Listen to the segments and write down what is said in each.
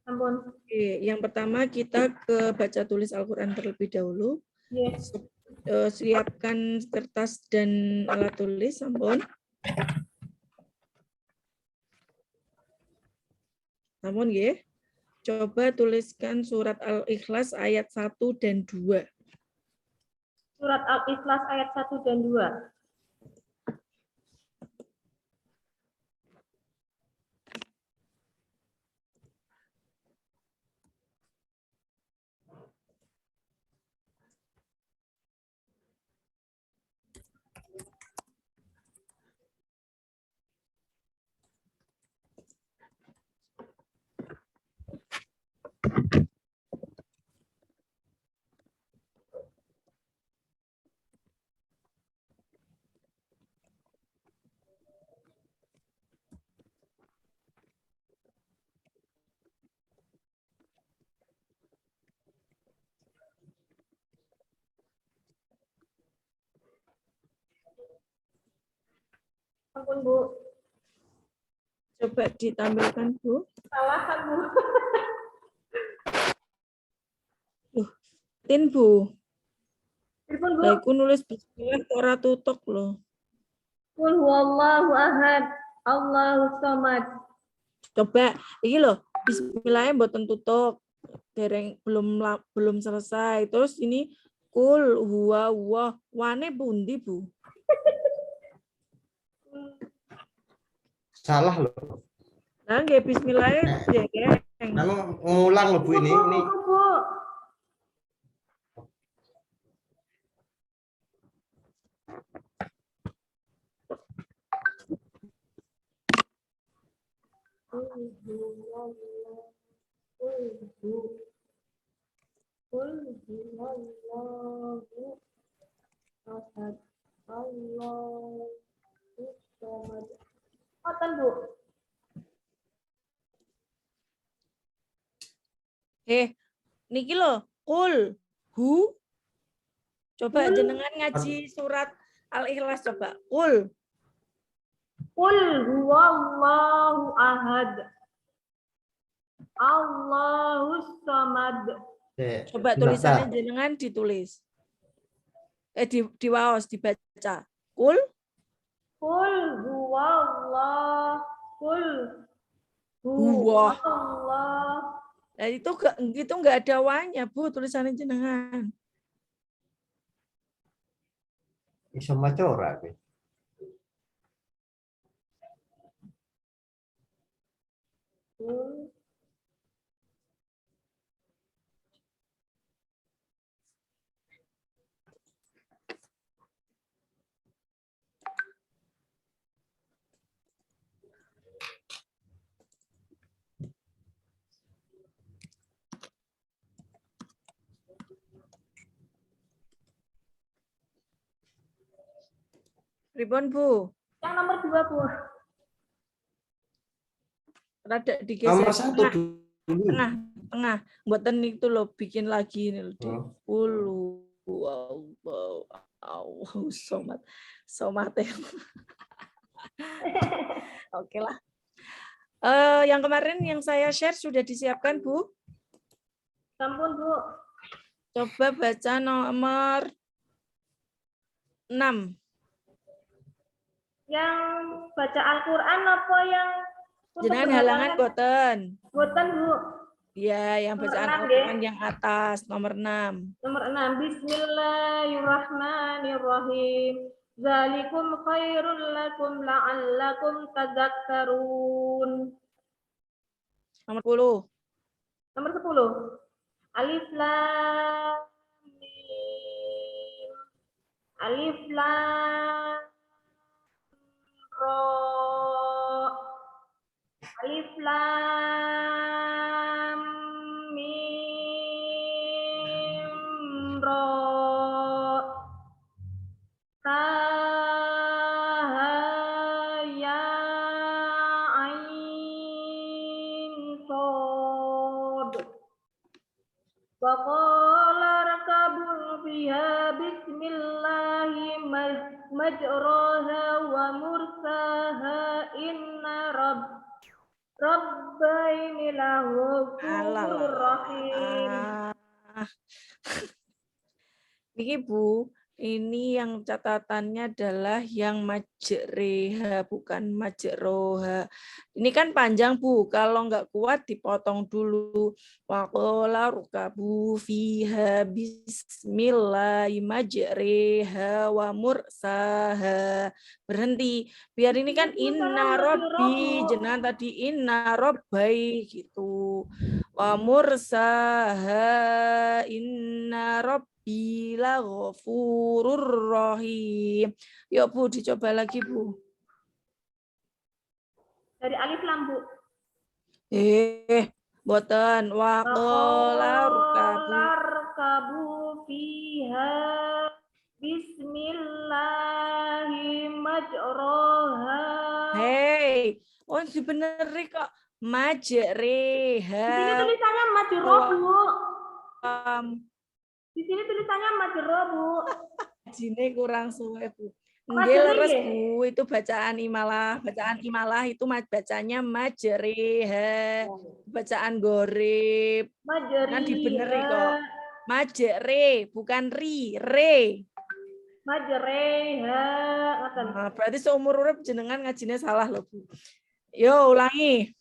Ampun. Oke, yang pertama kita ke baca tulis Al-Quran terlebih dahulu. Yes. Siapkan kertas dan alat tulis, ampun. Namun ya, coba tuliskan surat Al-Ikhlas ayat 1 dan 2. Surat Al-Ikhlas ayat 1 dan 2. Ampun, Bu. Coba ditampilkan, Bu. Salah kan, Bu? Tin, Bu. Ampun, Bu. Lah, aku nulis bismillah ora tutuk loh. Qul huwallahu ahad, Allahu samad. Coba, ini loh, bismillahnya mboten tutuk. Dereng belum selesai. Terus ini kul huwa wa wane pundi, Bu? Salah loh. Nah, nggih bismillahnya dereng. Anu ngulang loh Bu ini. Ini Bu. Qul huwallahu ahad, Allahu samad. Ngoten, Bu. Niki loh, kul hu. Coba Kul. jenengan ngaji surat Al-Ikhlas coba. Kul. Qul huwallahu ahad, Allahu samad. Coba tulisannya jenengan ditulis. Diwaos dibaca. Kul. Qul huwallahu, qul Huwa. huwallahu. Nah, itu enggak ada wanya, Bu, tulisannya jenengan. iso maca ora kowe? Pripun, Bu? Yang nomor 2, Bu. Rada digeser Nomor 1 tengah, dulu. tengah. Mboten itu loh, bikin lagi ini loh. Kul Allahu samad. Somate. Oke lah. Yang kemarin yang saya share sudah disiapkan, Bu? Sampun, Bu. Coba baca nomor 6. Yang baca Al-Qur'an apa yang Jenengan halangan boten. Boten, Bu. Ya, yang Nomor bacaan 6, Al-Quran yang atas, nomor 6. Nomor 6. Bismillahirrahmanirrahim. Zalikum khairul lakum la'allakum tadzakkarun. Nomor 10. Nomor 10. Alif lam mim. Alif lam ra. Alif lam mim ra. Ta ya ain sad. Wa qala rakabul fiha bismillahi majraha wa mursaha inna Rabbaini laghafurur rahim. Alah. Ini Bu, ini yang catatannya adalah yang majreha, bukan majroha. Ini kan panjang Bu, kalau nggak kuat dipotong dulu. Waqala rukabu fiha bismillahi majreha wa mursaha. Berhenti. Biar ini kan inna robbi, jenengan tadi inna robbai gitu. Wa mursaha inna robbi bila ghafurur rahim. Yuk Bu, dicoba lagi Bu. Dari alif lam, Bu. Boten. Waqala rukabu. Larkabu fiha bismillahi majroha. Hei, oh dibeneri kok. Di sini Majreha. tulisannya majroh, Bu. Um, Di sini tulisannya majroh, Bu. Jine kurang suwe Bu. Majri, Nggih leres nggih? Bu, itu bacaan imalah. Bacaan imalah itu bacanya majreha. Bacaan gorib. Kan dibeneri Majriha. kok. Majre, bukan re. Majreha. Ngoten. Nah, berarti seumur urip jenengan ngajinya salah loh Bu. Yo ulangi.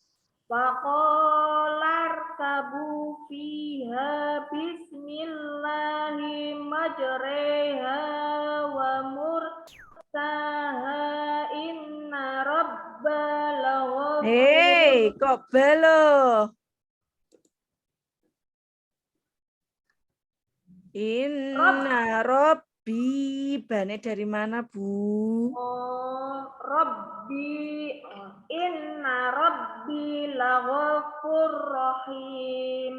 Waqalar kabu fiha bismillahi majreha wa mursaha inna rabbal ghafur. Kok belo? Inna Robbi, bane dari mana Bu? Rabbi inna rabbi laghafur rahim.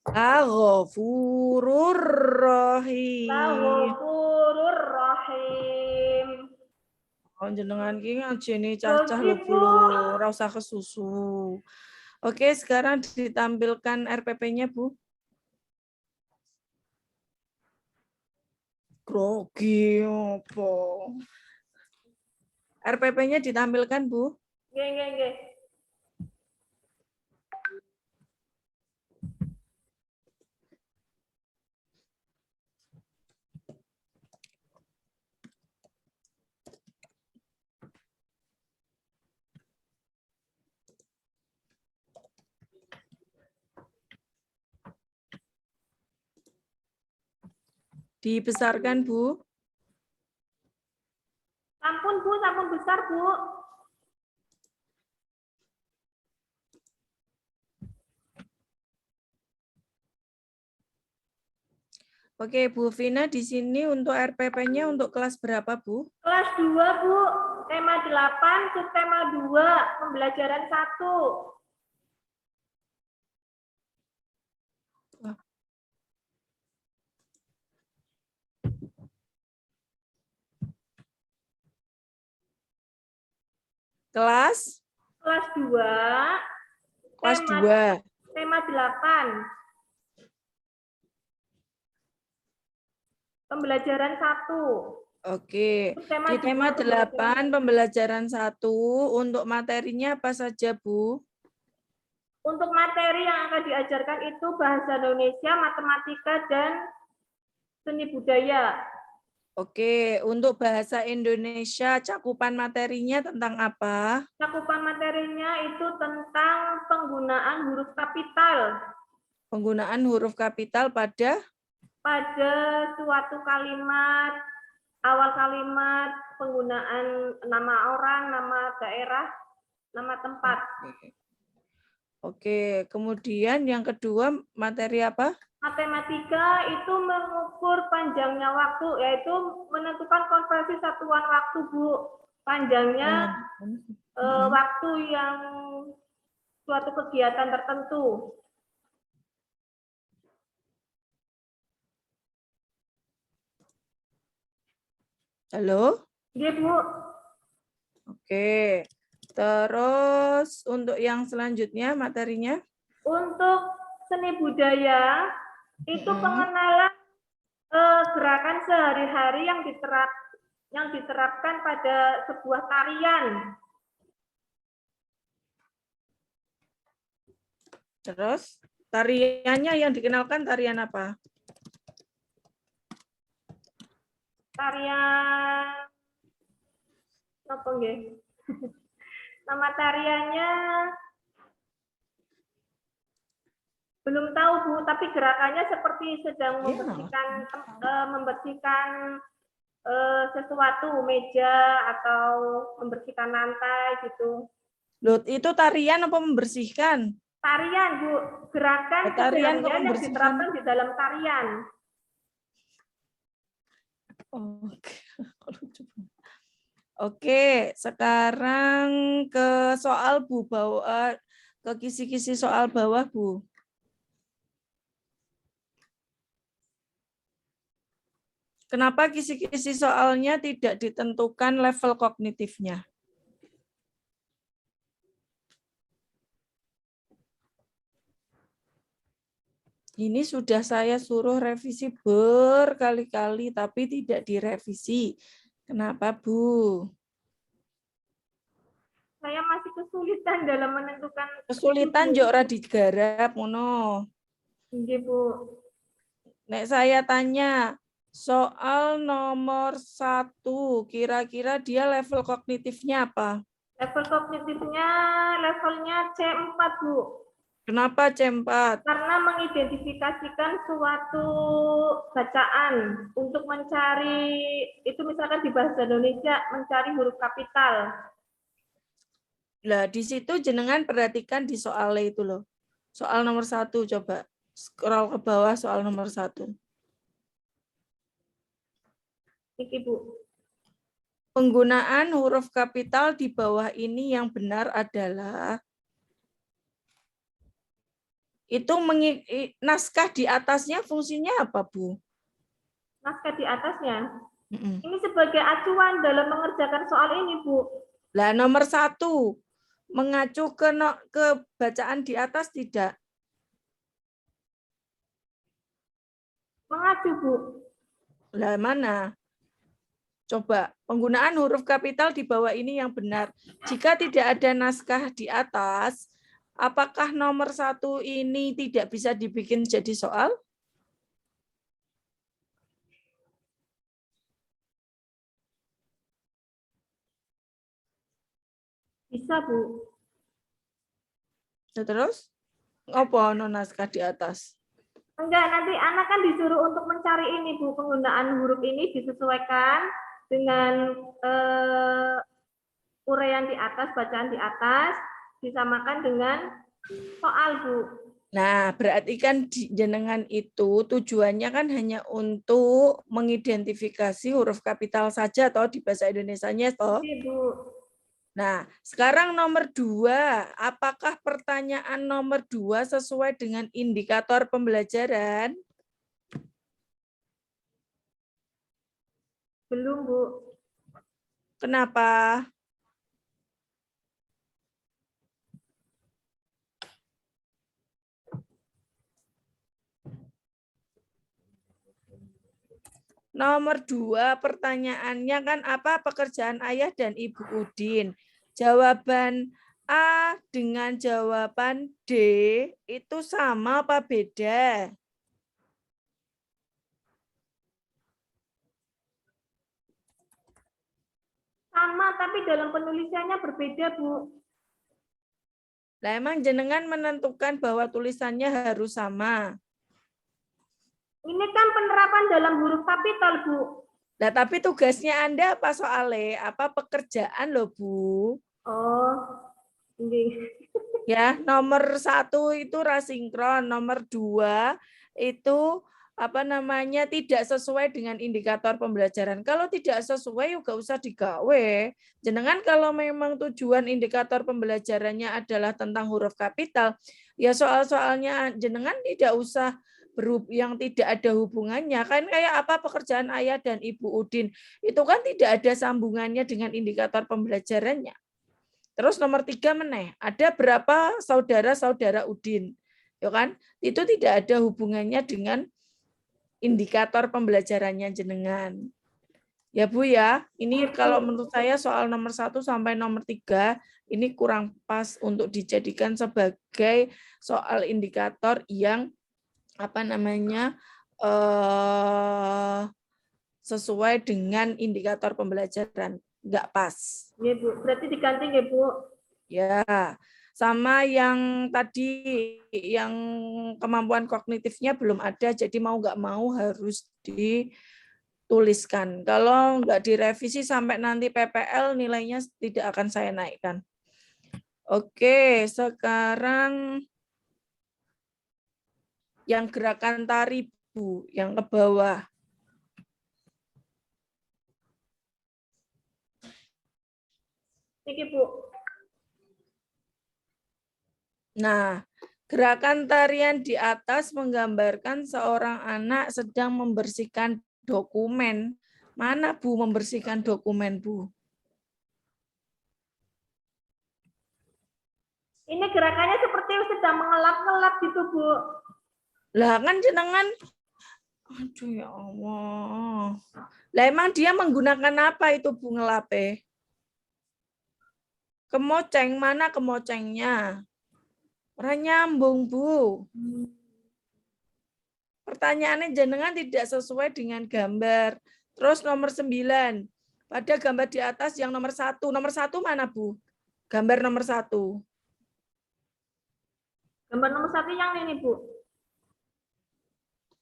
Ghafurur Rahim. Laghafurur rahim. Oh, jenengan ki ngajeni cacah lho Bu, ora usah kesusu. Oke, sekarang ditampilkan RPP-nya Bu. Grogi apa? RPP-nya ditampilkan Bu. Nggih. Dibesarkan Bu. Sampun Bu, sampun besar Bu. Oke, Bu Vina di sini untuk RPP-nya untuk kelas berapa, Bu? Kelas 2 Bu, tema 8, subtema 2, pembelajaran 1. Kelas? Kelas 2. Kelas 2. Tema 8. Pembelajaran 1. Oke. Tema Di tema 8 pembelajaran 1 untuk materinya apa saja, Bu? Untuk materi yang akan diajarkan itu bahasa Indonesia, matematika, dan seni budaya. Oke, untuk bahasa Indonesia cakupan materinya tentang apa? Cakupan materinya itu tentang penggunaan huruf kapital. Penggunaan huruf kapital pada Suatu kalimat, awal kalimat, penggunaan nama orang, nama daerah, nama tempat. Oke, kemudian yang kedua materi apa? Matematika itu mengukur panjangnya waktu, yaitu menentukan konversi satuan waktu, Bu. Panjangnya waktu yang suatu kegiatan tertentu. Halo? Iya, Bu. Oke. Terus untuk yang selanjutnya materinya? Untuk seni budaya itu pengenalan gerakan sehari-hari yang diterapkan pada sebuah tarian. Terus tariannya yang dikenalkan tarian apa? Tarian apa nggih? Nama tariannya belum tahu Bu, tapi gerakannya seperti sedang Iya. membersihkan sesuatu, meja atau membersihkan lantai gitu. Loh, itu tarian apa membersihkan? Tarian Bu, gerakan Tarian kok keseharian yang membersihkan? diterapkan di dalam tarian. Oke. Oke, sekarang ke soal Bu, bawa ke kisi-kisi soal bawah Bu. Kenapa kisi-kisi soalnya tidak ditentukan level kognitifnya? Ini sudah saya suruh revisi berkali-kali, tapi tidak direvisi. Kenapa, Bu? Saya masih kesulitan dalam menentukan. Kesulitan yo ora digarap ngono. Nggih, Bu. Nek saya tanya, soal nomor 1, kira-kira dia level kognitifnya apa? Level kognitifnya levelnya C4, Bu. Kenapa C4? Karena mengidentifikasikan suatu bacaan untuk mencari, itu misalkan di bahasa Indonesia, mencari huruf kapital. Lah, di situ jenengan perhatikan di soalnya itu loh. Soal nomor 1, coba. Scroll ke bawah soal nomor 1. Iki, Bu. Penggunaan huruf kapital di bawah ini yang benar adalah itu naskah di atasnya fungsinya apa, Bu? Naskah di atasnya. Ini sebagai acuan dalam mengerjakan soal ini, Bu. Lah, nomor 1, mengacu ke bacaan di atas tidak? Mengacu, Bu. Lah, mana? Coba, penggunaan huruf kapital di bawah ini yang benar. Jika tidak ada naskah di atas, apakah nomor 1 ini tidak bisa dibikin jadi soal? Bisa, Bu. Terus, apa no naskah di atas? Enggak, nanti anak kan disuruh untuk mencari ini, Bu. Penggunaan huruf ini disesuaikan dengan uraian di atas, bacaan di atas, disamakan dengan soal, Bu. Nah, berarti kan jenengan itu tujuannya kan hanya untuk mengidentifikasi huruf kapital saja toh di bahasa Indonesianya toh. Oke, Bu. Nah, sekarang nomor 2, apakah pertanyaan nomor 2 sesuai dengan indikator pembelajaran? Belum, Bu. Kenapa? Nomor 2, pertanyaannya kan apa pekerjaan ayah dan ibu Udin? Jawaban A dengan jawaban D itu sama apa beda? Sama, tapi dalam penulisannya berbeda, Bu. Lah emang jenengan menentukan bahwa tulisannya harus sama. Ini kan penerapan dalam huruf kapital, Bu. Nah, tapi tugasnya Anda apa soalnya? Apa pekerjaan loh, Bu? Oh, ini. Ya, nomor 1 itu rasinkron, nomor 2 itu apa namanya tidak sesuai dengan indikator pembelajaran. Kalau tidak sesuai juga usah digawe. Jenengan kalau memang tujuan indikator pembelajarannya adalah tentang huruf kapital, ya soal-soalnya jenengan tidak usah yang tidak ada hubungannya. Kan kayak apa pekerjaan ayah dan ibu Udin, itu kan tidak ada sambungannya dengan indikator pembelajarannya. Terus nomor 3 meneh, ada berapa saudara-saudara Udin? Ya kan? Itu tidak ada hubungannya dengan indikator pembelajarannya jenengan. Ya Bu ya, ini kalau menurut saya soal nomor 1 sampai nomor 3 ini kurang pas untuk dijadikan sebagai soal indikator yang apa namanya sesuai dengan indikator pembelajaran. Nggak pas. Nggih, Bu. Berarti diganti nggih, Bu. Ya, sama yang tadi yang kemampuan kognitifnya belum ada, jadi mau nggak mau harus dituliskan. Kalau nggak direvisi sampai nanti PPL nilainya tidak akan saya naikkan. Oke, sekarang yang gerakan tari, Bu, yang ke bawah. Niki, Bu. Nah, gerakan tarian di atas menggambarkan seorang anak sedang membersihkan dokumen. Mana, Bu, membersihkan dokumen, Bu? Ini gerakannya seperti sedang mengelap-ngelap gitu, Bu. Lah kan jenengan, aduh ya Allah. Lah emang dia menggunakan apa itu, Bu, ngelape? Kemoceng, mana kemocengnya? Orang nyambung, Bu. Pertanyaannya jenengan tidak sesuai dengan gambar. Terus nomor 9. Pada gambar di atas yang nomor 1. Nomor 1 mana, Bu? Gambar nomor 1. Gambar nomor 1 yang ini, Bu.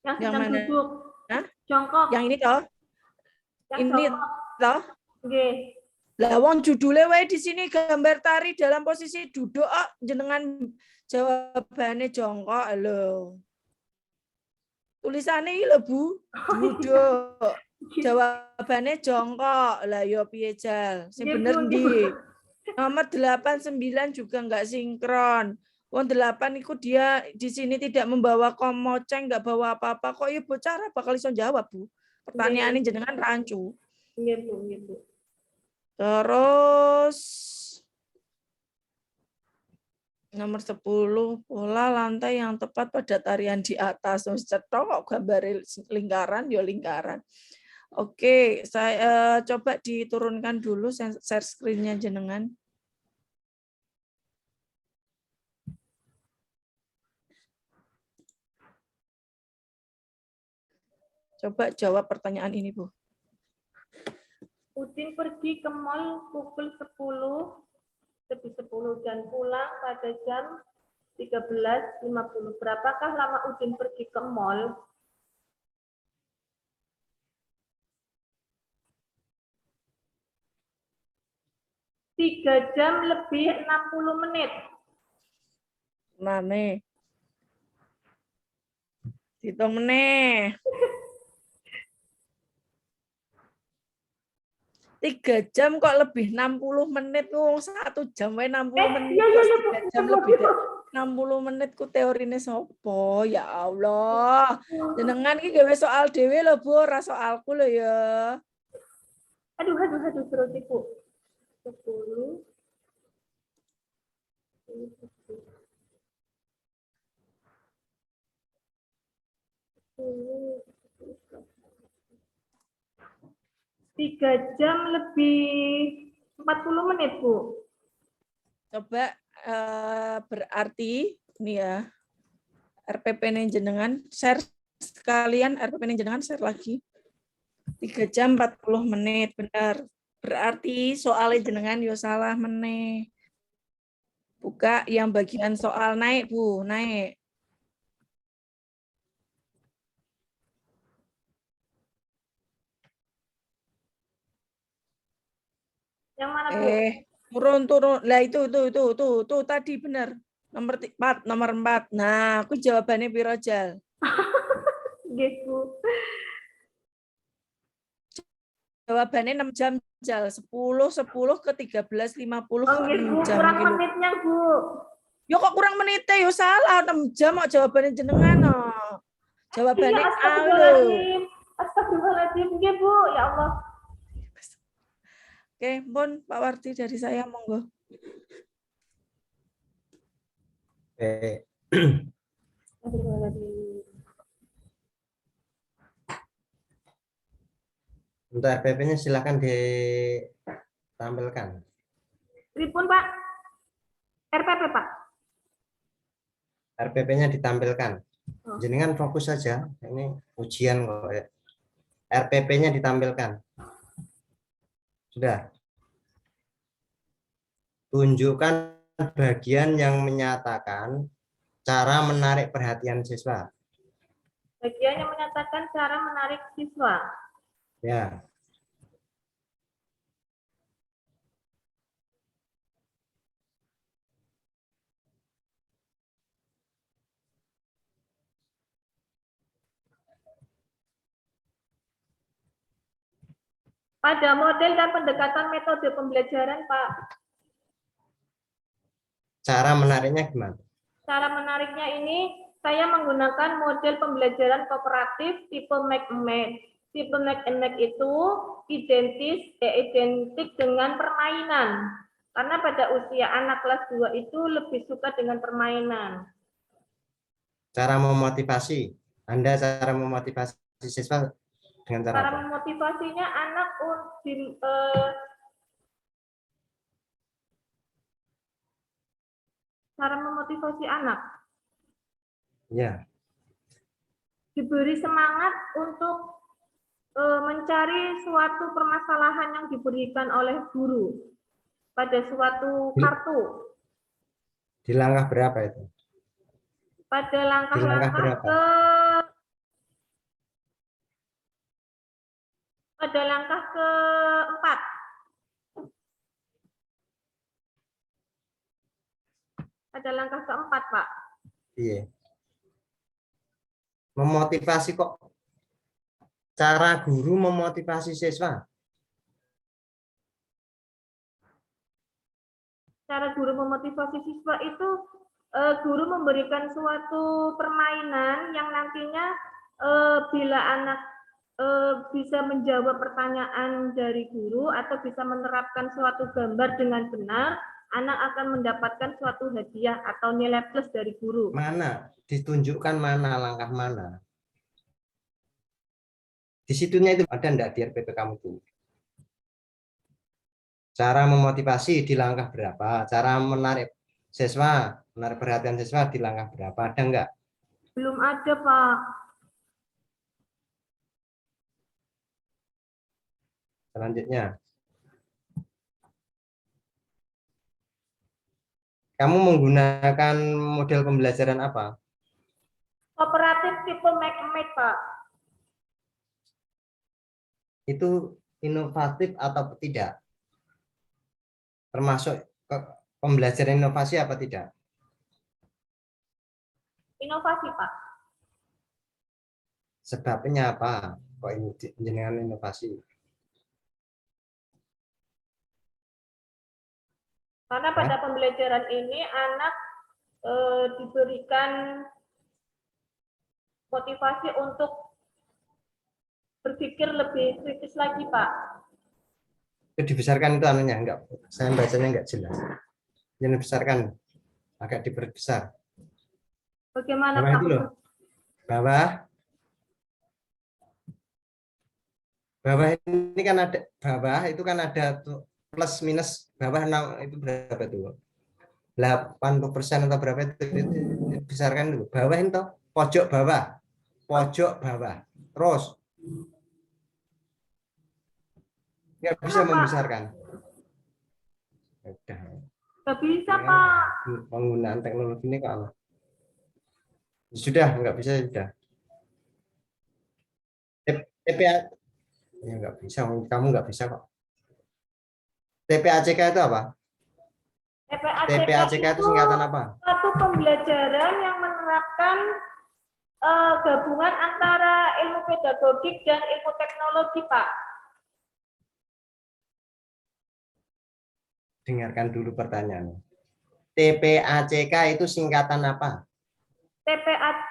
Yang sedang mana? duduk. Hah? Jongkok. Yang ini toh? Yang Ini jongkok. toh? Nggih. Lah wong judulnya wae di sini gambar tari dalam posisi duduk, oh, jenengan jawabannya jongkok lho. Tulisannya ini lho, Bu, duduk. Jawabannya jongkok. Lah yo piye jal? Sing bener ndi? Nomor 8 9 juga enggak sinkron. Wong 8 itu dia di sini tidak membawa komoceng, enggak bawa apa-apa. Kok ya bocah bakal iso jawab, Bu? Pertanyaannya jenengan rancu. Nggih, Bu, nggih, Bu. Terus nomor 10, pola lantai yang tepat pada tarian di atas. Cetok gambar lingkaran, ya lingkaran. Oke, saya coba diturunkan dulu share screen-nya jenengan. Coba jawab pertanyaan ini, Bu. Udin pergi ke mall pukul 10, lebih 10 dan pulang pada jam 13.50. Berapakah lama Udin pergi ke mall? Tiga jam lebih 60 menit. Mane. Hitung meneh. 3 jam kok lebih 60 menit, 1 jam wae 60 menit. Iya, 3 jam lebih 60 menit ku teorine sopo? Ya Allah. Jenengan iki gawe soal dhewe lho, Bu, ora soalku lho ya. Aduh, terus Ibu. 10. Tiga jam lebih 40 menit, Bu. Coba berarti ini ya. RPP-nya jenengan share sekalian, RPP-nya jenengan share lagi. 3 jam 40 menit, benar. Berarti soalnya jenengan yo salah meneh. Buka yang bagian soal naik, Bu, naik. Yang mana, Bu? Turun. Lah itu tadi benar. Nomor 4. Nah, aku jawabannya piro, Jal? Nggih, Bu. Jawabannya 6 jam, Jal. 10 ke 13.50 Oh, nggih, Bu. 6 jam. Kurang menitnya, Bu. Yo kok kurang menitnya, yo salah 6 jam kok jawabannya jenengan. Oh. Jawabannya iya, A lho. Astagfirullahaladzim, nggih, Bu. Ya Allah. Oke, Bon, Pak Warti dari saya, monggo. Untuk RPP-nya silakan ditampilkan. Pripun, Pak? RPP, Pak. RPP-nya ditampilkan. Oh. Jenengan fokus saja. Ini ujian kok ya. RPP-nya ditampilkan. Sudah. Tunjukkan bagian yang menyatakan cara menarik perhatian siswa. Bagian yang menyatakan cara menarik siswa. Ya. Pada model dan pendekatan metode pembelajaran, Pak. Cara menariknya gimana? Cara menariknya ini, saya menggunakan model pembelajaran kooperatif tipe Make-and-Make. Tipe Make-and-Make itu identik dengan permainan. Karena pada usia anak kelas 2 itu lebih suka dengan permainan. Cara memotivasi. Anda cara memotivasi siswa dengan cara Cara apa? memotivasinya anak cara memotivasi anak. Ya. Diberi semangat untuk mencari suatu permasalahan yang diberikan oleh guru pada suatu kartu. Di langkah berapa itu? Pada Di langkah berapa? pada langkah keempat. Pada langkah keempat, Pak. Iya. Memotivasi kok. Cara guru memotivasi siswa. Cara guru memotivasi siswa itu guru memberikan suatu permainan yang nantinya bila anak bisa menjawab pertanyaan dari guru atau bisa menerapkan suatu gambar dengan benar, anak akan mendapatkan suatu hadiah atau nilai plus dari guru. Mana? Ditunjukkan mana, langkah mana? Di situnya itu ada enggak di RPP kamu tuh? Cara memotivasi di langkah berapa? Cara menarik siswa, menarik perhatian siswa di langkah berapa? Ada enggak? Belum ada, Pak. Selanjutnya. Kamu menggunakan model pembelajaran apa? Kooperatif tipe Make-and-Make, Pak. Itu inovatif atau tidak? Termasuk pembelajaran inovasi apa tidak? Inovasi, Pak. Sebabnya apa? Kok ini jenengan inovasi? Karena pada pembelajaran ini anak diberikan motivasi untuk berpikir lebih kritis lagi, Pak. Itu dibesarkan itu anunya enggak? Saya bacanya enggak jelas. Yang dibesarkan agak diperbesar. Bagaimana, Bawah Pak? itu loh. Bawah ini kan ada bawah itu kan ada tuh plus minus bawah 6 itu berapa tuh? 80% atau berapa itu dibesarkan dulu. Bawah itu pojok bawah. Pojok bawah. Terus nggak bisa membesarkan. Udah. Nggak bisa, Pak. Penggunaan teknologi ini kok sudah nggak bisa sudah. TPA ya nggak bisa, kamu nggak bisa kok. TPACK itu apa? TPACK itu singkatan apa? Suatu pembelajaran yang menerapkan gabungan antara ilmu pedagogik dan ilmu teknologi, Pak. Dengarkan dulu pertanyaannya. TPACK itu singkatan apa? TPACK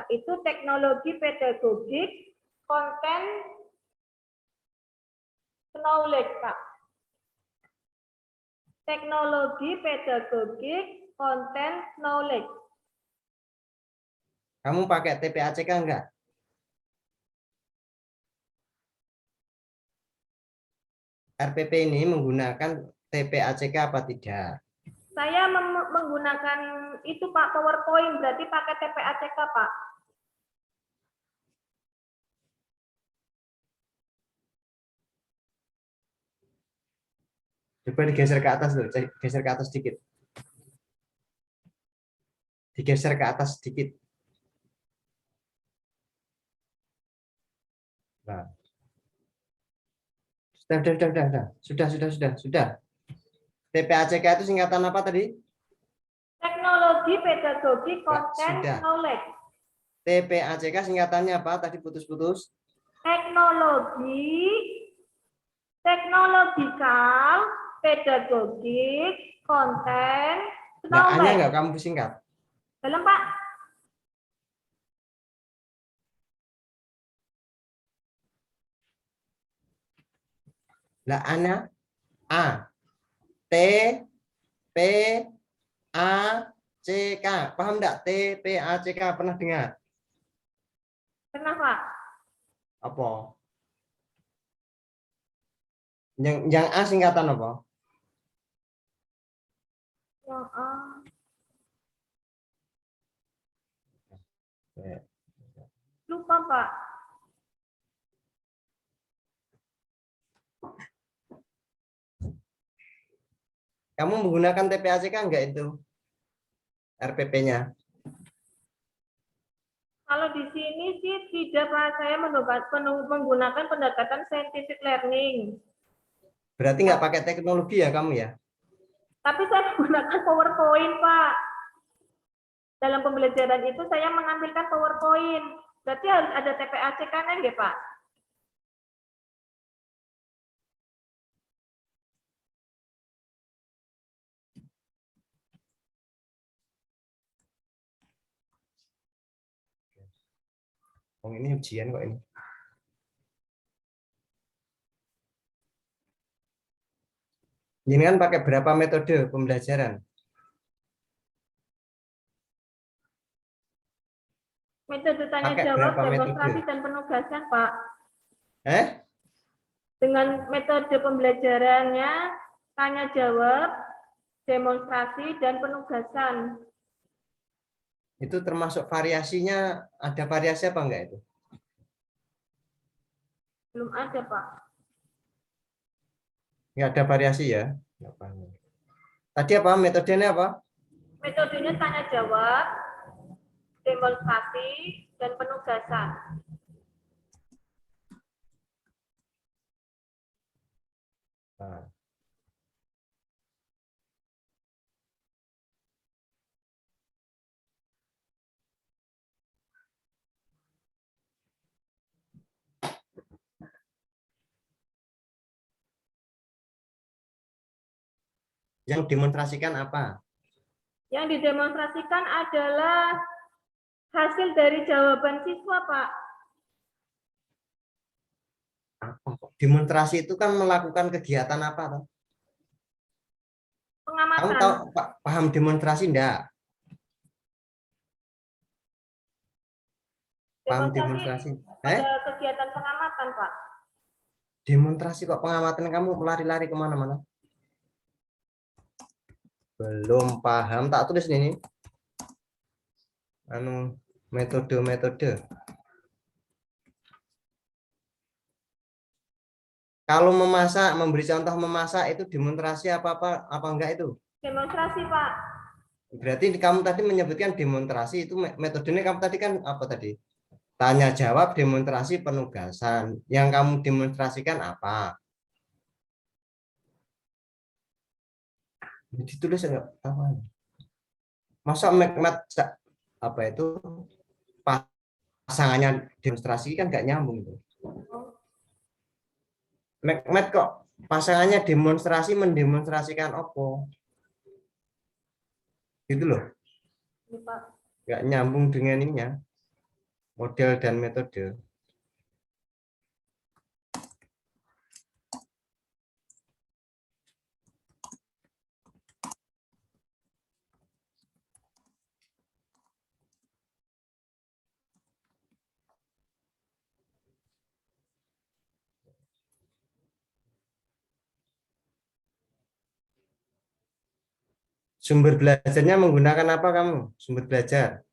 itu teknologi pedagogik konten knowledge, Pak. Teknologi pedagogik konten knowledge. Kamu pakai TPACK enggak? RPP ini menggunakan TPACK apa tidak? Saya menggunakan itu Pak, PowerPoint, berarti pakai TPACK Pak. Coba digeser ke atas dulu, geser ke atas sedikit. Digeser ke atas sedikit. Nah. Sudah. TPACK itu singkatan apa tadi? Teknologi, pedagogi, Nah, konten, sudah. knowledge. TPACK singkatannya apa? Tadi putus-putus. Teknologi, teknologikal, pedagogik, konten, Nah, A-nya knowledge. nggak kamu singkat. Dalam Pak. Nah, A-nya A. T, P, A, C, K. Paham nggak? T, P, A, C, K. Pernah dengar? Pernah Pak? Apa? Yang A singkatan apa? Yang lupa Pak. Kamu menggunakan TPACK enggak itu? RPP-nya. Kalau di sini sih tidak Pak, saya menggunakan pendekatan scientific learning. Berarti nggak pakai teknologi ya kamu ya? Tapi saya menggunakan PowerPoint Pak. Dalam pembelajaran itu saya mengambilkan PowerPoint. Berarti harus ada TPACK kan ya Pak? Oh, ini ujian kok ini. Ini kan pakai berapa metode pembelajaran? Metode tanya Pakai jawab, berapa demonstrasi, metode? dan penugasan Pak. Eh? Dengan metode pembelajarannya tanya jawab, demonstrasi, dan penugasan. Itu termasuk variasinya, ada variasi apa enggak itu? Belum ada Pak. Enggak ada variasi ya? Tadi apa? Metodenya apa? Metodenya tanya jawab, demonstrasi, dan penugasan. Nah. Yang demonstrasikan apa? Yang didemonstrasikan adalah hasil dari jawaban siswa, Pak. Demonstrasi itu kan melakukan kegiatan apa? Toh? Kamu Pengamatan. tahu paham demonstrasi enggak? Paham demonstrasi? Pada kegiatan pengamatan, Pak. Demonstrasi kok pengamatan kamu lari-lari kemana-mana? Belum paham, tak tulis ini. Metode. Kalau memasak, memberi contoh memasak itu demonstrasi apa enggak itu? Demonstrasi, Pak. Berarti kamu tadi menyebutkan demonstrasi itu metodenya kamu tadi kan apa tadi? Tanya jawab, demonstrasi, penugasan. Yang kamu demonstrasikan apa? Ditulis enggak apa? Masa apa itu pasangannya demonstrasi kan enggak nyambung itu. Mekmet kok pasangannya demonstrasi mendemonstrasikan apa? Gitu loh. Nggak nyambung dengan ininya. Model dan metode. Sumber belajarnya menggunakan apa kamu? Sumber belajar.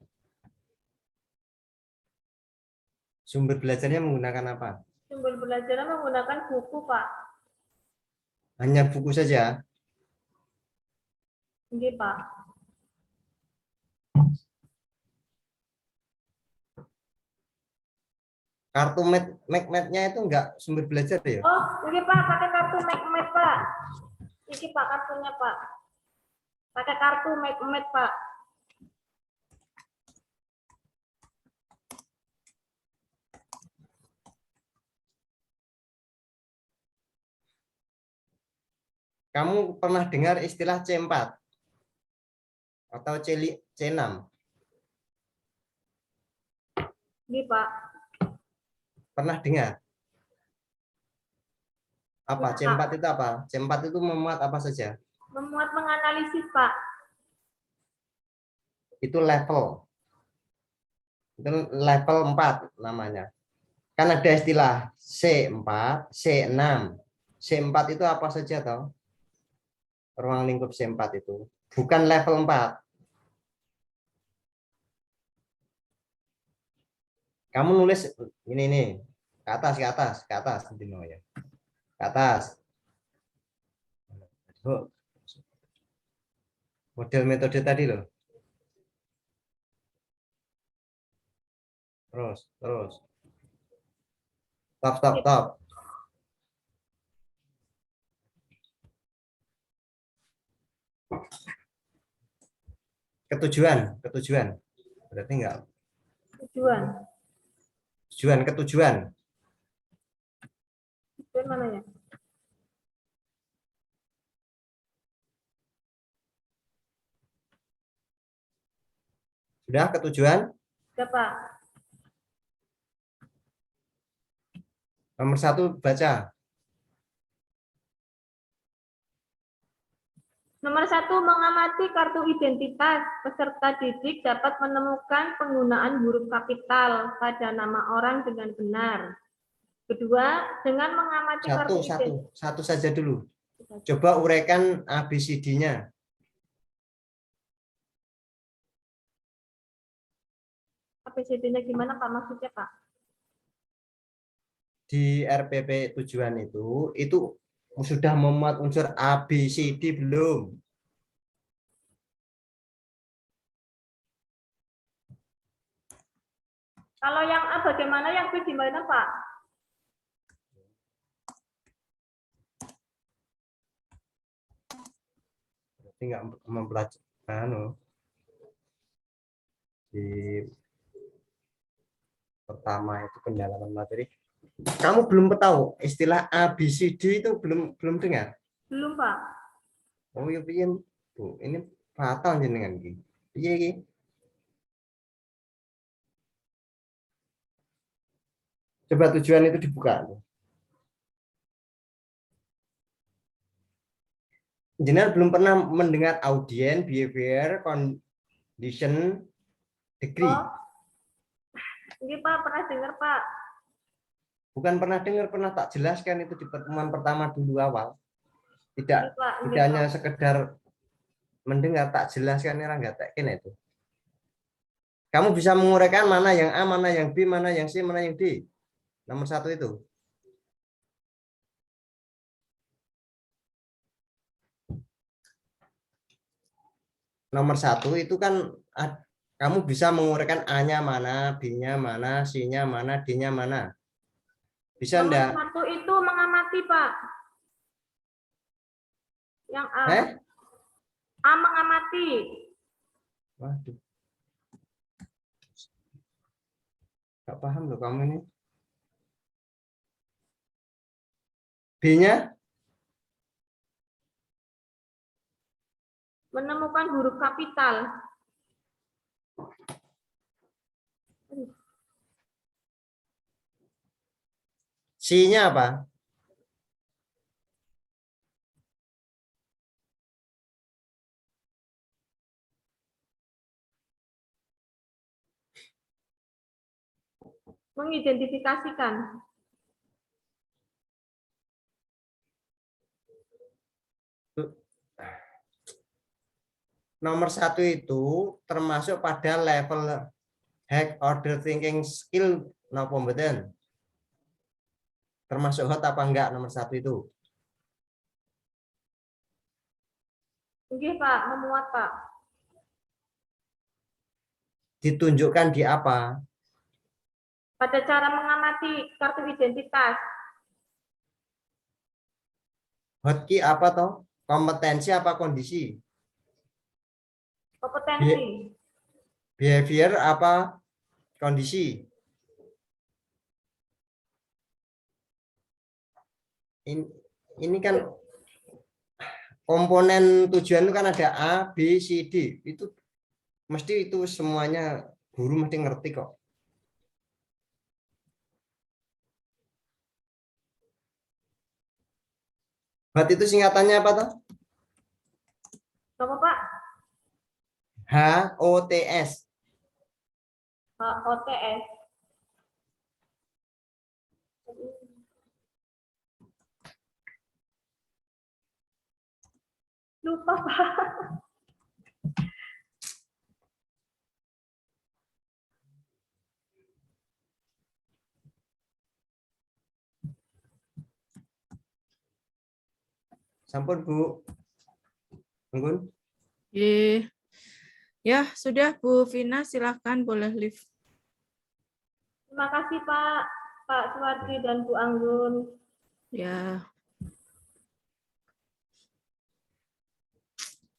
Sumber belajarnya menggunakan apa? Sumber belajarnya menggunakan buku, Pak. Hanya buku saja. Oke, Pak. Kartu Macmet-nya itu enggak sumber belajar ya? Oh, oke, Pak, pakai kartu Macmet, Pak. Ini Pak kartunya, Pak. Pakai kartu Macmet, Pak. Kamu pernah dengar istilah C4 atau C6? Ini, Pak. Pernah dengar? Apa? Ya, Pak. C4 itu apa? C4 itu memuat apa saja? Memuat menganalisis, Pak. Itu level. Itu level 4 namanya. Kan ada istilah C4, C6. C4 itu apa saja toh? Ruang lingkup C4 itu. Bukan level 4. Kamu nulis ini nih. Ke atas, ke atas, ke atas. Ya. Ke atas. Model metode tadi loh. Terus. Stop. Ketujuan. Berarti enggak. Ketujuan. Tujuan mana ya? Sudah ketujuan? Sudah, Pak. Nomor 1 baca. Nomor 1, mengamati kartu identitas. Peserta didik dapat menemukan penggunaan huruf kapital pada nama orang dengan benar. Kedua, dengan mengamati kartu identitas. Satu saja dulu. Coba uraikan ABCD-nya. ABCD-nya gimana, Pak? Maksudnya, Pak? Di RPP tujuan itu sudah memuat unsur ABCD belum? Kalau yang A bagaimana, yang B gimana, Pak? Berarti nggak mempelajari di pertama itu pendalaman materi. Kamu belum tahu istilah ABCD itu belum dengar? Belum, Pak. Oh iya, Bu, ini fatal jenengan iki. Piye iki? Coba tujuan itu dibuka. Jenengan belum pernah mendengar audien, behavior, condition, degree. Oh. Ini, Pak, pernah dengar, Pak. Bukan pernah dengar, pernah tak jelaskan itu di pertemuan pertama dulu awal. Tidak, Ini, Pak. Ini, tidak Pak. hanya sekedar mendengar, tak jelaskan orang nggak tekin itu. Kamu bisa menguraikan mana yang A, mana yang B, mana yang C, mana yang D. Nomor 1 itu. Nomor 1 itu kan kamu bisa menguraikan A-nya mana, B-nya mana, C-nya mana, D-nya mana. Bisa enggak? Nomor 1 itu mengamati, Pak. Yang A. A mengamati. Waduh. Gak paham loh kamu ini. B-nya? Menemukan huruf kapital. C-nya apa? Mengidentifikasikan. nomor 1 itu termasuk pada level high order thinking skill napa mboten? Termasuk hot apa enggak nomor 1 itu? Nggih, Pak, memuat, Pak. Ditunjukkan di apa? Pada cara mengamati kartu identitas. Hotkey apa toh? Kompetensi apa kondisi? Kompetensi. Behavior apa kondisi? Ini kan komponen tujuan itu kan ada A, B, C, D. Itu mesti itu semuanya guru mesti ngerti kok. HOT itu singkatannya apa toh? Apa, Pak? HOTS. HOTS. Lupa, Pak. Sampun Bu. Nunggu. Ya, sudah Bu Vina, silahkan boleh live. Terima kasih, Pak. Pak Suwardi dan Bu Anggun. Ya.